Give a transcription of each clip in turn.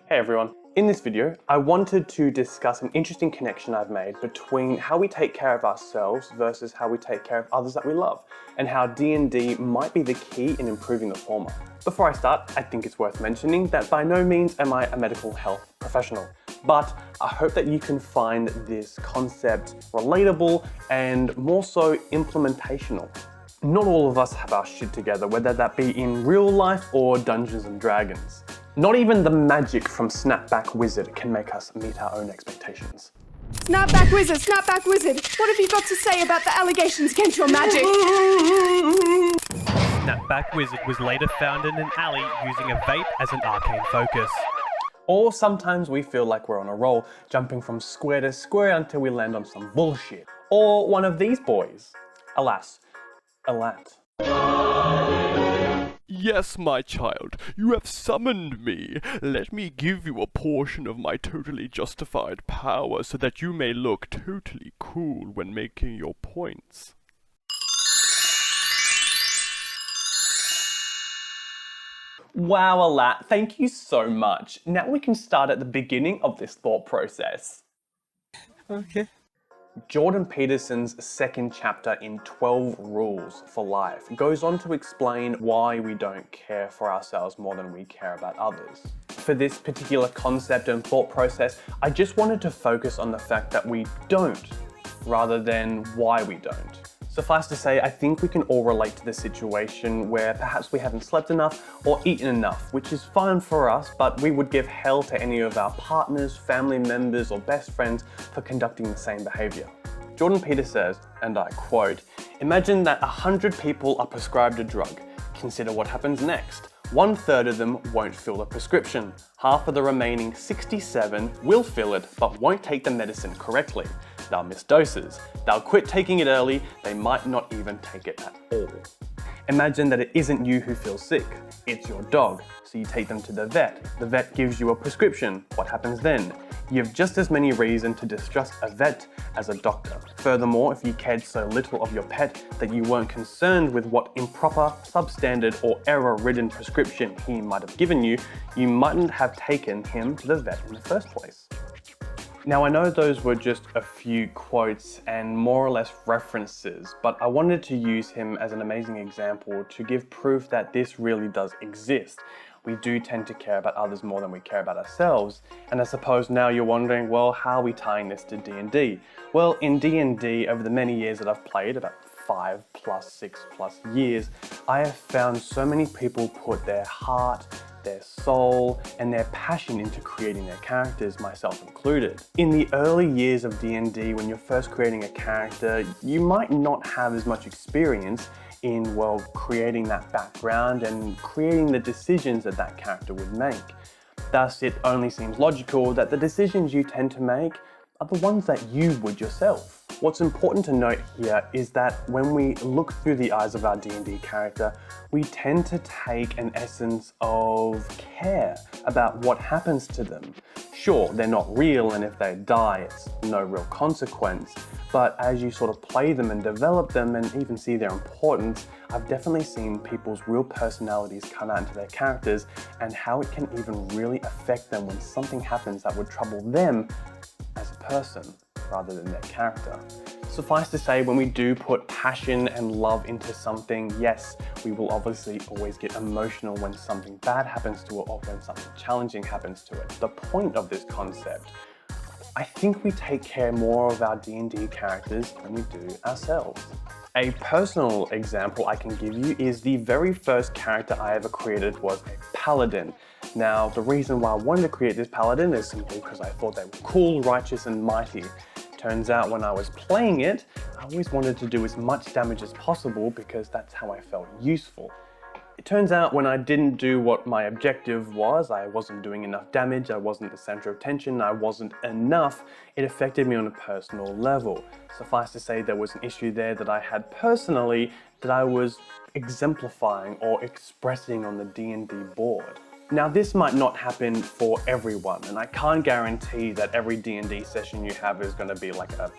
Hey everyone. In this video, I wanted to discuss an interesting connection I've made between how we take care of ourselves versus how we take care of others that we love, and how D&D might be the key in improving the former. Before I start, I think it's worth mentioning that by no means am I a medical health professional, but I hope that you can find this concept relatable and more so implementational. Not all of us have our shit together, whether that be in real life or Dungeons and Dragons. Not even the magic from Snapback Wizard can make us meet our own expectations. Snapback Wizard, Snapback Wizard, what have you got to say about the allegations against your magic? Snapback Wizard was later found in an alley using a vape as an arcane focus. Or sometimes we feel like we're on a roll, jumping from square to square until we land on some bullshit. Or one of these boys. Alas, Alat. Yes, my child, you have summoned me. Let me give you a portion of my totally justified power so that you may look totally cool when making your points. Wow, Alat, thank you so much. Now we can start at the beginning of this thought process. Okay. Jordan Peterson's second chapter in 12 Rules for Life goes on to explain why we don't care for ourselves more than we care about others. For this particular concept and thought process, I just wanted to focus on the fact that we don't, rather than why we don't. Suffice to say, I think we can all relate to the situation where perhaps we haven't slept enough or eaten enough, which is fine for us, but we would give hell to any of our partners, family members, or best friends for conducting the same behavior. Jordan Peterson says, and I quote, "Imagine that 100 people are prescribed a drug. Consider what happens next. 1/3 of them won't fill the prescription. Half of the remaining 67 will fill it, but won't take the medicine correctly. They'll miss doses. They'll quit taking it early. They might not even take it at all. Imagine that it isn't you who feels sick. It's your dog. So you take them to the vet. The vet gives you a prescription. What happens then? You have just as many reasons to distrust a vet as a doctor. Furthermore, if you cared so little of your pet that you weren't concerned with what improper, substandard, or error-ridden prescription he might have given you, you mightn't have taken him to the vet in the first place." Now, I know those were just a few quotes and more or less references, but I wanted to use him as an amazing example to give proof that this really does exist. We do tend to care about others more than we care about ourselves. And I suppose now you're wondering, well, how are we tying this to D&D? Well, in D&D, over the many years that I've played, about 6+ years, I have found so many people put their heart, their soul, and their passion into creating their characters, myself included. In the early years of D&D, when you're first creating a character, you might not have as much experience in, well, creating that background and creating the decisions that that character would make. Thus, it only seems logical that the decisions you tend to make are the ones that you would yourself. What's important to note here is that when we look through the eyes of our D&D character, we tend to take an essence of care about what happens to them. Sure, they're not real, and if they die, it's no real consequence. But as you sort of play them and develop them and even see their importance, I've definitely seen people's real personalities come out into their characters and how it can even really affect them when something happens that would trouble them as a person rather than their character. Suffice to say, when we do put passion and love into something, yes, we will obviously always get emotional when something bad happens to it or when something challenging happens to it. The point of this concept, I think we take care more of our D&D characters than we do ourselves. A personal example I can give you is the very first character I ever created was a paladin. Now, the reason why I wanted to create this paladin is simply because I thought they were cool, righteous, and mighty. Turns out when I was playing it, I always wanted to do as much damage as possible because that's how I felt useful. It turns out when I didn't do what my objective was, I wasn't doing enough damage, I wasn't the center of attention, I wasn't enough, it affected me on a personal level. Suffice to say, there was an issue there that I had personally that I was exemplifying or expressing on the D&D board. Now, this might not happen for everyone, and I can't guarantee that every D&D session you have is going to be like a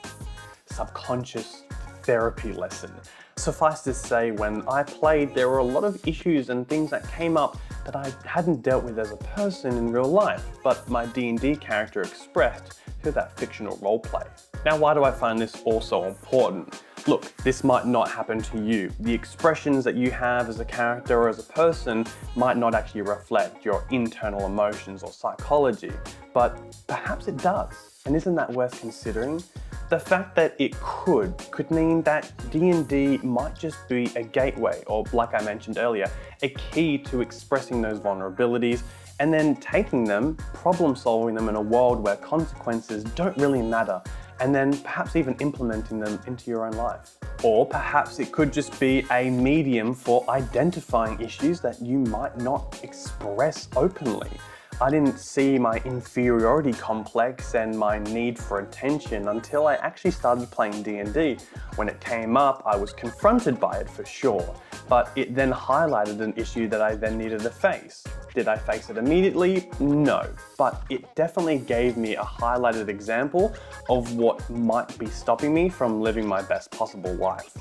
subconscious therapy lesson. Suffice to say, when I played, there were a lot of issues and things that came up that I hadn't dealt with as a person in real life, but my D&D character expressed through that fictional roleplay. Now, why do I find this also important? Look, this might not happen to you. The expressions that you have as a character or as a person might not actually reflect your internal emotions or psychology, but perhaps it does. And isn't that worth considering? The fact that it could mean that D&D might just be a gateway, or like I mentioned earlier, a key to expressing those vulnerabilities and then taking them, problem solving them in a world where consequences don't really matter, and then perhaps even implementing them into your own life. Or perhaps it could just be a medium for identifying issues that you might not express openly. I didn't see my inferiority complex and my need for attention until I actually started playing D&D. When it came up, I was confronted by it for sure, but it then highlighted an issue that I then needed to face. Did I face it immediately? No, but it definitely gave me a highlighted example of what might be stopping me from living my best possible life.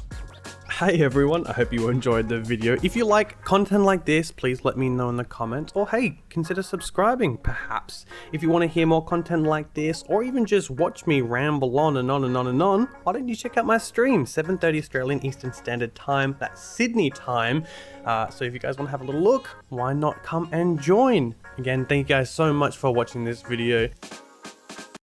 Hey everyone, I hope you enjoyed the video. If you like content like this, please let me know in the comments, or hey, consider subscribing perhaps. If you want to hear more content like this, or even just watch me ramble on and on and on and on, why don't you check out my stream, 7:30 Australian Eastern Standard Time, that's Sydney time. So if you guys want to have a little look, why not come and join? Again, thank you guys so much for watching this video.